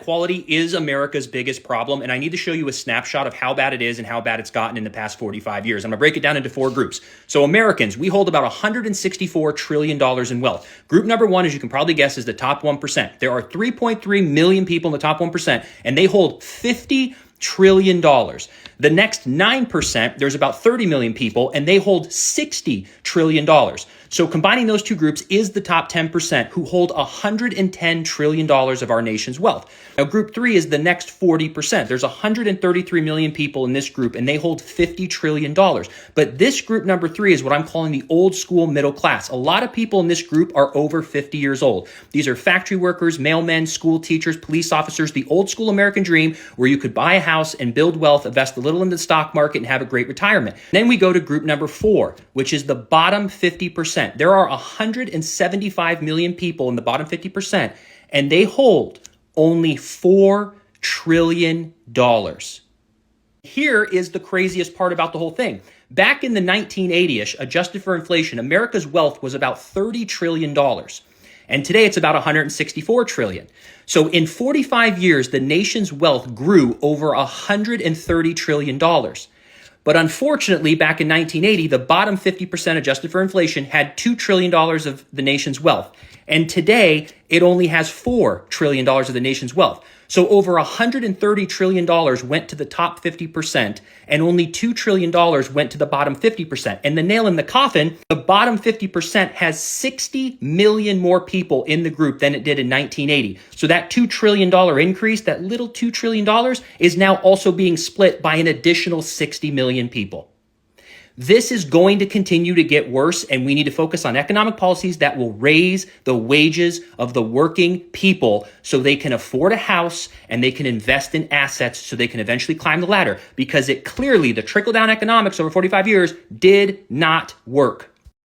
inequality is America's biggest problem, and I need to show you a snapshot of how bad it is and how bad it's gotten in the past 45 years. I'm going to break it down into four groups. So Americans, we hold about $164 trillion in wealth. Group number one, as you can probably guess, is the top 1%. There are 3.3 million people in the top 1%, and they hold $50 trillion. The next 9%, there's about 30 million people, and they hold $60 trillion. So combining those two groups is the top 10% who hold $110 trillion of our nation's wealth. Now, group three is the next 40%. There's 133 million people in this group, and they hold $50 trillion. But this group number three is what I'm calling the old school middle class. A lot of people in this group are over 50 years old. These are factory workers, mailmen, school teachers, police officers, the old school American dream where you could buy a house and build wealth, invest a little in the stock market, and have a great retirement. Then we go to group number four, which is the bottom 50%. There are 175 million people in the bottom 50%, and they hold only $4 trillion. Here is the craziest part about the whole thing. Back in the 1980-ish, adjusted for inflation, America's wealth was about $30 trillion. And today it's about $164 trillion. So in 45 years, the nation's wealth grew over $130 trillion. But unfortunately, back in 1980, the bottom 50% adjusted for inflation had $2 trillion of the nation's wealth. And today, it only has $4 trillion of the nation's wealth. So over $130 trillion went to the top 50%, and only $2 trillion went to the bottom 50%. And the nail in the coffin, the bottom 50% has 60 million more people in the group than it did in 1980. So that $2 trillion increase, that little $2 trillion, is now also being split by an additional 60 million people. This is going to continue to get worse, and we need to focus on economic policies that will raise the wages of the working people so they can afford a house and they can invest in assets so they can eventually climb the ladder, because it clearly, the trickle-down economics over 45 years did not work.